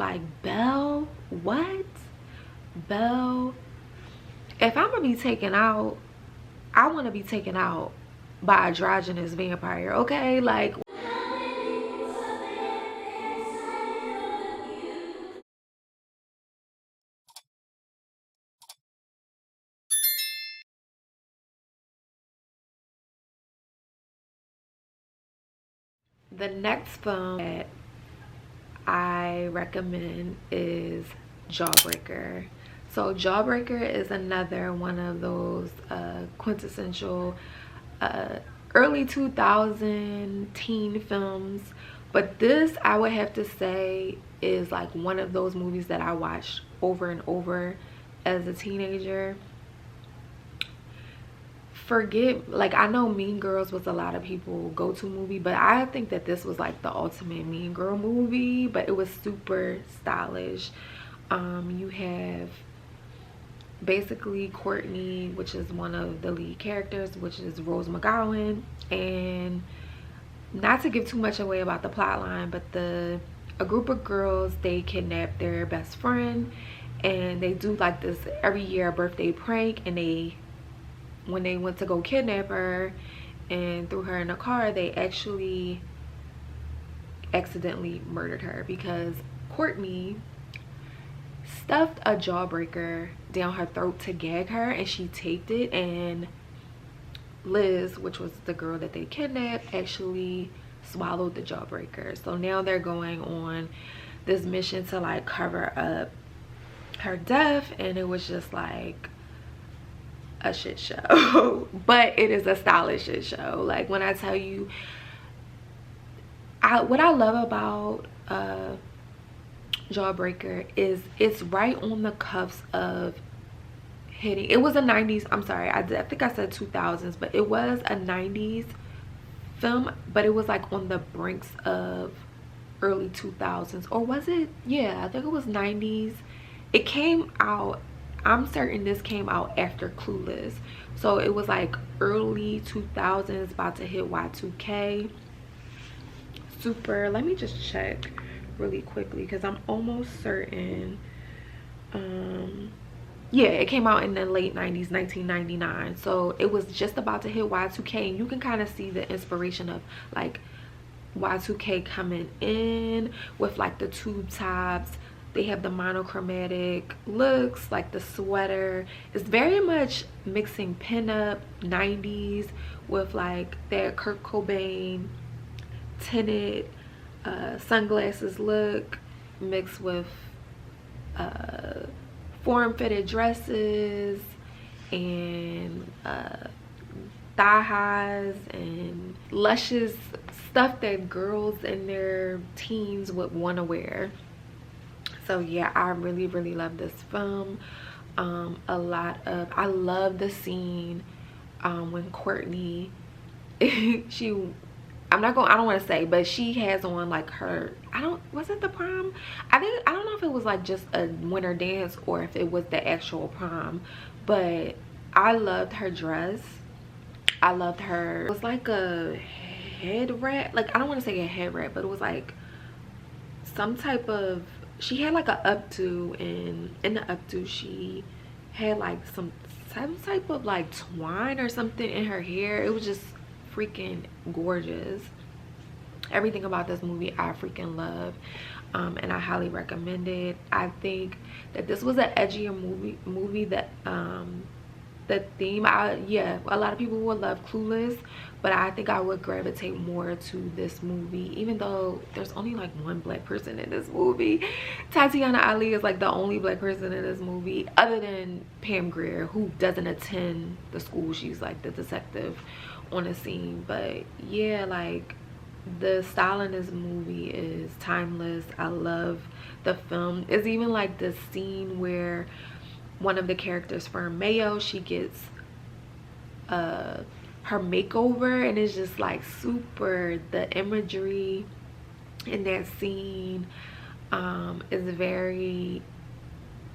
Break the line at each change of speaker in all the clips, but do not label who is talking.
Like, Belle, what? Belle, if I'm gonna be taken out, I want to be taken out by a androgynous vampire, okay? Like, the next film that I recommend is Jawbreaker. So Jawbreaker is another one of those quintessential early 2000 teen films, but this, I would have to say, is like one of those movies that I watched over and over as a teenager. Forget, like, I know Mean Girls was a lot of people go-to movie, but I think that this was like the ultimate Mean Girl movie, but it was super stylish. You have basically Courtney, which is one of the lead characters, which is Rose McGowan, and not to give too much away about the plot line, but a group of girls, they kidnap their best friend, and they do like this every year, a birthday prank, and when they went to go kidnap her and threw her in a car, they actually accidentally murdered her because Courtney stuffed a jawbreaker down her throat to gag her, and she taped it, and Liz, which was the girl that they kidnapped, actually swallowed the jawbreaker. So now they're going on this mission to like cover up her death, and it was just like a shit show. But it is a stylish shit show. Like, when I tell you, what I love about Jawbreaker is it's right on the cuffs of hitting. It was a 90s, I'm sorry, I think I said 2000s, but it was a 90s film, but it was like on the brinks of early 2000s, or was it? Yeah, I think it was 90s. It came out, I'm certain this came out after Clueless, so it was like early 2000s, about to hit Y2K. Super, let me just check really quickly because I'm almost certain. Yeah, it came out in the late 90s, 1999, so it was just about to hit Y2K, and you can kind of see the inspiration of like Y2K coming in with like the tube tops. They have the monochromatic looks, like the sweater. It's very much mixing pinup 90s with like that Kurt Cobain tinted sunglasses look mixed with form-fitted dresses and thigh highs and luscious stuff that girls in their teens would want to wear. So yeah, I really love this film. I love the scene when Courtney I don't want to say, but she has on like her, was it the prom? I don't know if it was like just a winter dance or if it was the actual prom, but I loved her dress. I loved her, it was like a head wrap, like I don't want to say a head wrap, but it was like some type of, she had like a updo, and in the updo she had like some type of like twine or something in her hair. It was just freaking gorgeous. Everything about this movie I freaking love, and I highly recommend it. I think that this was an edgier movie that the theme, yeah, a lot of people would love Clueless, but I think I would gravitate more to this movie, even though there's only like one black person in this movie. Tatiana Ali is like the only black person in this movie, other than Pam Grier, who doesn't attend the school. She's like the detective on the scene. But yeah, like the style in this movie is timeless. I love the film. It's even like the scene where one of the characters from Mayo, she gets her makeover, and it's just like super, the imagery in that scene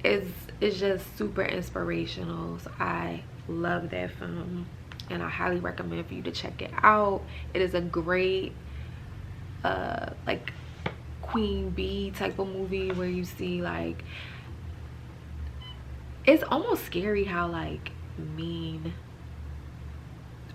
is just super inspirational. So I love that film, and I highly recommend for you to check it out. It is a great like queen bee type of movie where you see like, it's almost scary how like mean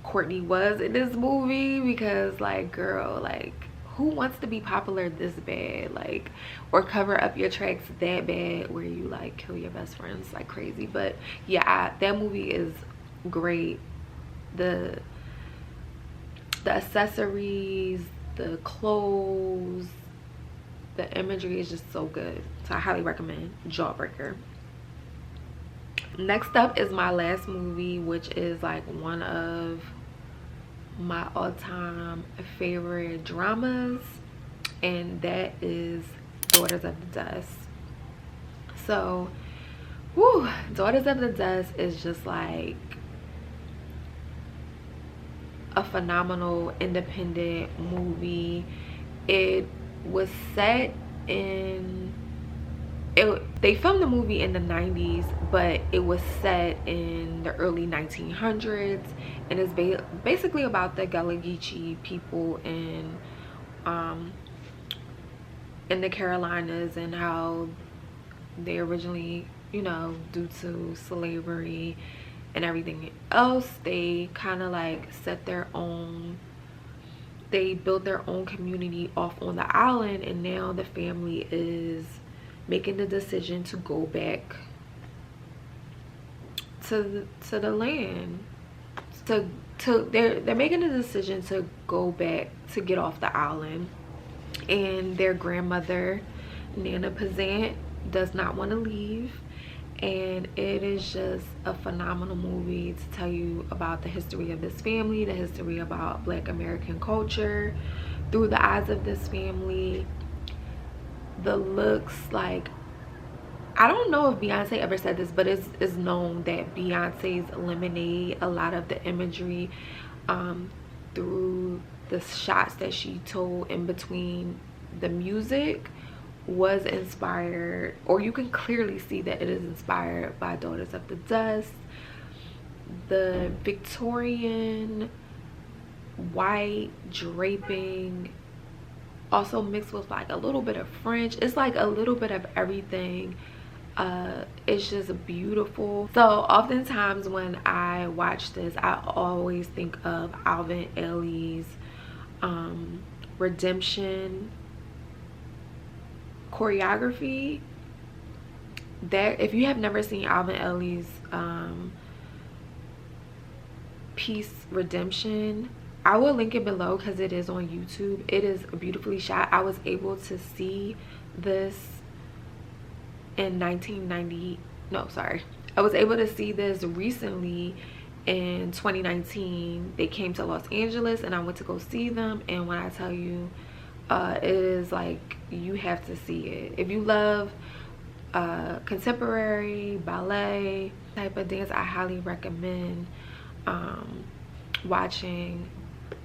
Courtney was in this movie, because like, girl, like who wants to be popular this bad, like, or cover up your tracks that bad where you like kill your best friends like crazy. But yeah, that movie is great. The accessories, the clothes, the imagery is just so good. So I highly recommend Jawbreaker. Next up is my last movie, which is like one of my all-time favorite dramas, and that is Daughters of the Dust. So whew, Daughters of the Dust is just like a phenomenal independent movie. It was set in, they filmed the movie in the 90s, but it was set in the early 1900s, and it's basically about the Gullah Geechee people in the Carolinas, and how they originally, you know, due to slavery and everything else, they kind of like they built their own community off on the island, and now the family is making the decision to go back to the land. They're making the decision to go back, to get off the island, and their grandmother Nana Pazant does not want to leave. And it is just a phenomenal movie to tell you about the history of this family, the history about Black American culture through the eyes of this family. The looks, like, I don't know if Beyonce ever said this, but it's known that Beyonce's Lemonade, a lot of the imagery through the shots that she told in between the music was inspired, or you can clearly see that it is inspired by Daughters of the Dust. The Victorian white draping, also mixed with like a little bit of French, it's like a little bit of everything. It's just beautiful. So oftentimes when I watch this, I always think of Alvin Ailey's Redemption choreography. That, if you have never seen Alvin Ailey's piece Redemption, I will link it below because it is on YouTube. It is beautifully shot. I was able to see this in 1990, no, sorry, I was able to see this recently in 2019. They came to Los Angeles and I went to go see them, and when I tell you, it is like, you have to see it. If you love contemporary ballet type of dance, I highly recommend watching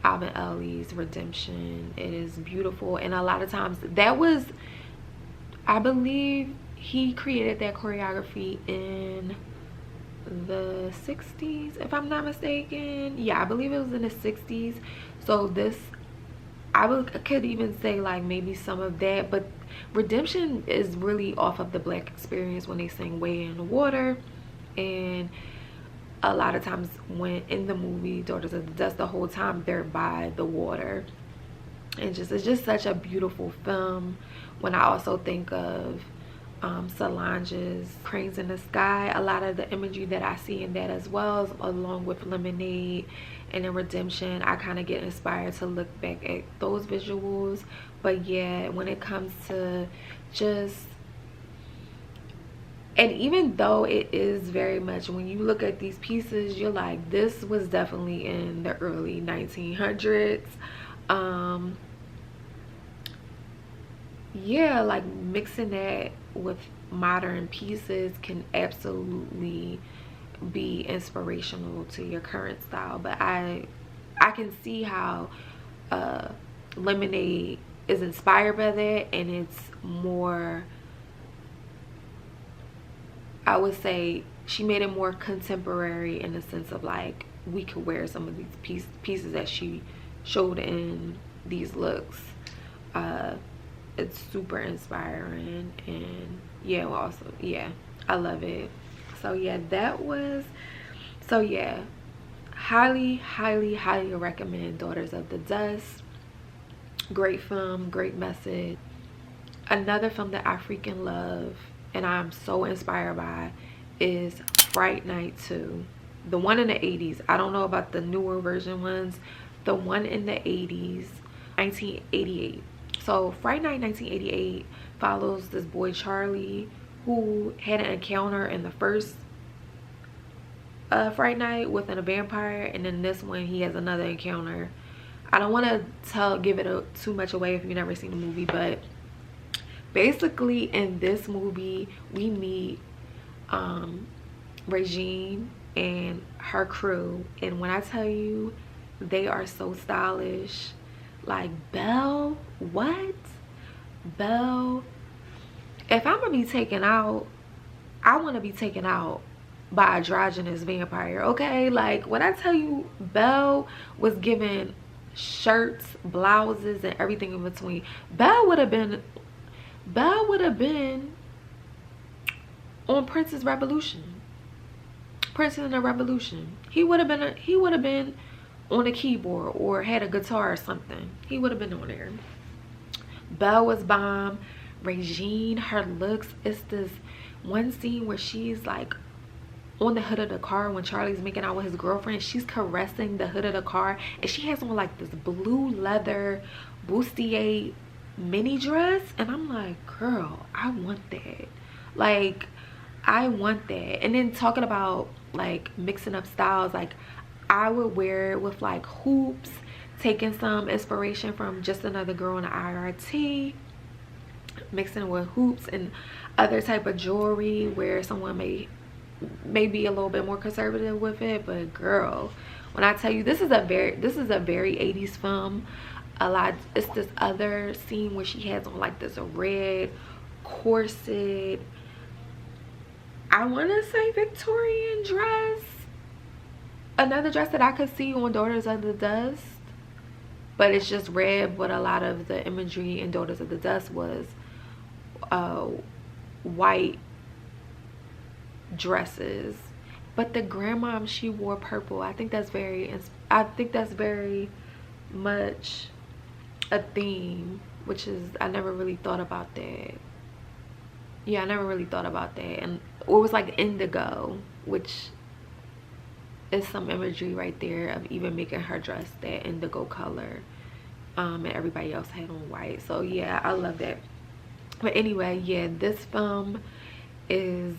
Alvin Ailey's Redemption. It is beautiful, and a lot of times that was, I believe he created that choreography in the 60s, if I'm not mistaken. Yeah, I believe it was in the 60s. So this, I could even say like maybe some of that, but Redemption is really off of the Black experience when they sing Way in the Water. And a lot of times when in the movie Daughters of the Dust, the whole time they're by the water, and it's just such a beautiful film. When I also think of Solange's Cranes in the Sky, a lot of the imagery that I see in that as well, along with Lemonade and in Redemption, I kind of get inspired to look back at those visuals. But yeah, when it comes to just, and even though it is very much, when you look at these pieces, you're like, this was definitely in the early 1900s. Yeah, like mixing that with modern pieces can absolutely be inspirational to your current style. But I can see how Lemonade is inspired by that, and it's more, I would say she made it more contemporary in the sense of like, we could wear some of these pieces that she showed in these looks. it's super inspiring. And yeah, well, also, yeah, I love it. So yeah, that was, so yeah, highly, highly, highly recommend Daughters of the Dust. Great film, great message. Another film that I freaking love and I'm so inspired by is Fright Night 2. The one in the 80s. I don't know about the newer version ones. The one in the 80s, 1988. So Fright Night 1988 follows this boy Charlie who had an encounter in the first Fright Night with a vampire, and then this one he has another encounter. I don't want to give it too much away if you've never seen the movie, but basically in this movie we meet Regine and her crew, and when I tell you they are so stylish, like Belle, what? Belle, if I'm gonna be taken out, I want to be taken out by a androgynous vampire, okay? Like when I tell you Belle was given shirts, blouses, and everything in between, Belle would have been on Prince's Revolution. Prince in the Revolution. He would have been on a keyboard or had a guitar or something. He would have been on there. Belle was bomb. Regine, her looks, it's this one scene where she's like on the hood of the car when Charlie's making out with his girlfriend. She's caressing the hood of the car and she has on like this blue leather bustier mini dress, and I'm like, girl, I want that. Like, I want that. And then talking about like mixing up styles, like I would wear it with like hoops, taking some inspiration from Just Another Girl in the IRT, mixing it with hoops and other type of jewelry where someone may be a little bit more conservative with it. But girl, when I tell you, this is a very 80s film. A lot, it's this other scene where she has on like this red corset, I want to say Victorian dress, another dress that I could see on Daughters of the Dust, but it's just red. But a lot of the imagery in Daughters of the Dust was white dresses, but the grandmom, she wore purple. I think that's very much a theme, which is, I never really thought about that. Yeah, I never really thought about that. And it was like indigo, which is some imagery right there of even making her dress that indigo color, and everybody else had on white. So yeah, I love that. But anyway, yeah, this film is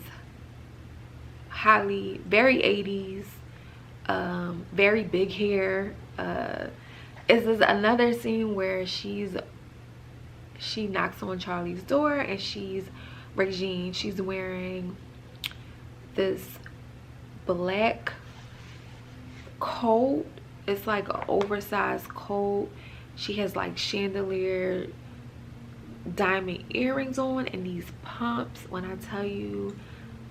highly, very 80s, very big hair. This is another scene where she knocks on Charlie's door, and Regine, she's wearing this black coat. It's like an oversized coat. She has like chandelier diamond earrings on and these pumps. When I tell you,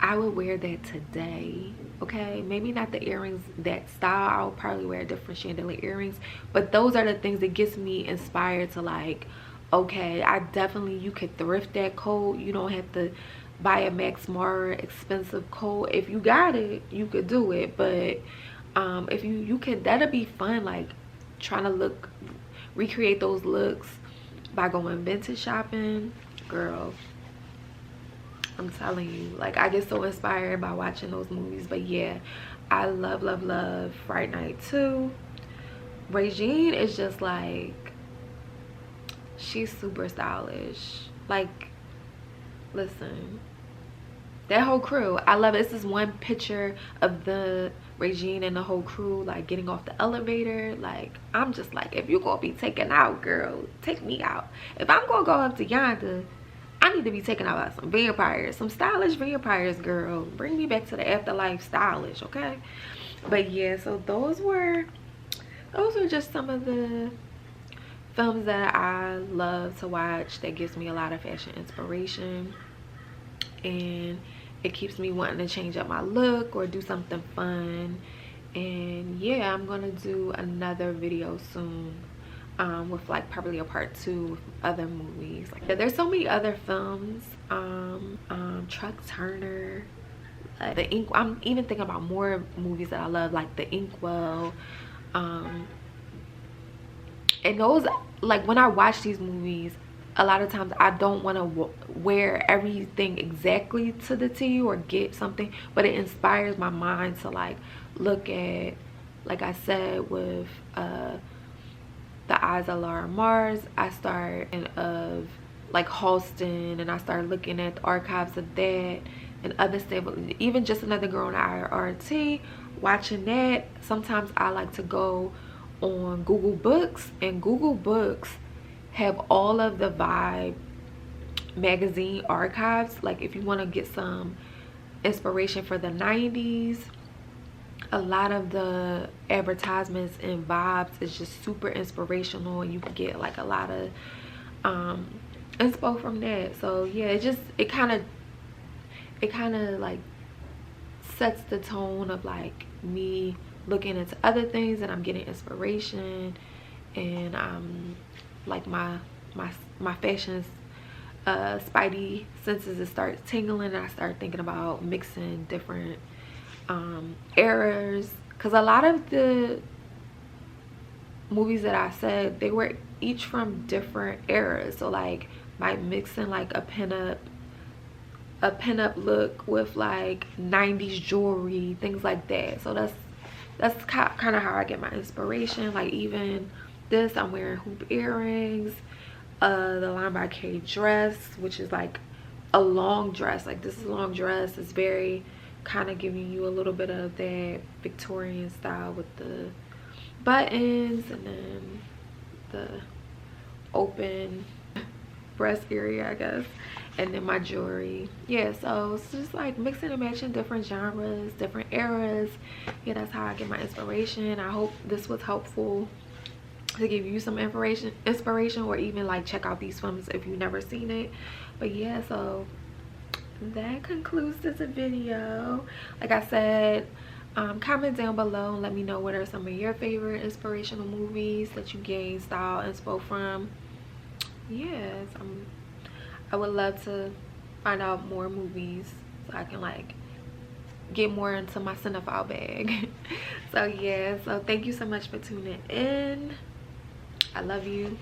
I would wear that today, okay? Maybe not the earrings that style. I'll probably wear different chandelier earrings, but those are the things that gets me inspired to like, okay, you could thrift that coat. You don't have to buy a Max Mara expensive coat. If you got it, you could do it. But if you could, that'll be fun, like trying to recreate those looks by going vintage shopping. Girl, I'm telling you, like I get so inspired by watching those movies. But yeah, I love Fright Night 2. Regine is just like, she's super stylish. Like, listen, that whole crew, I love it. This is one picture of the Regine and the whole crew like getting off the elevator. Like, I'm just like, if you're gonna be taken out, girl, take me out. If I'm gonna go up to yonder, I need to be taken out by some vampires, some stylish vampires, girl. Bring me back to the afterlife stylish, okay? But yeah, so those were just some of the films that I love to watch that gives me a lot of fashion inspiration, and it keeps me wanting to change up my look or do something fun. And yeah, I'm gonna do another video soon with like probably a part 2 with other movies. Like, yeah, there's so many other films. Truck Turner, the Ink. I'm even thinking about more movies that I love, like the Inkwell. And those, like, when I watch these movies, a lot of times I don't want to wear everything exactly to the T or get something, but it inspires my mind to like look at, like I said with The Eyes of Laura Mars, I start in of like Halston, and I started looking at the archives of that and other stuff. Even Just Another Girl on IRT, watching that. Sometimes I like to go on Google Books, and Google Books have all of the Vibe magazine archives. Like if you want to get some inspiration for the 90s, a lot of the advertisements and vibes is just super inspirational, and you can get like a lot of inspo from that. So yeah, it kind of like sets the tone of like me looking into other things, and I'm getting inspiration, and like my fashion spidey senses, it starts tingling, and I start thinking about mixing different eras, because a lot of the movies that I said, they were each from different eras. So like might mix in like a pinup look with like 90s jewelry, things like that. So that's kind of how I get my inspiration. Like even this, I'm wearing hoop earrings, the Line by K dress, which is like a long dress. Like this is a long dress. It's very kind of giving you a little bit of that Victorian style with the buttons and then the open breast area, I guess, and then my jewelry. Yeah, so it's just like mixing and matching different genres, different eras. Yeah, that's how I get my inspiration. I hope this was helpful to give you some inspiration, or even like check out these films if you've never seen it. But yeah, so that concludes this video. Like I said, comment down below and let me know what are some of your favorite inspirational movies that you gain style inspo from. Yes, I would love to find out more movies so I can like get more into my cinephile bag. So yeah, so thank you so much for tuning in. I love you.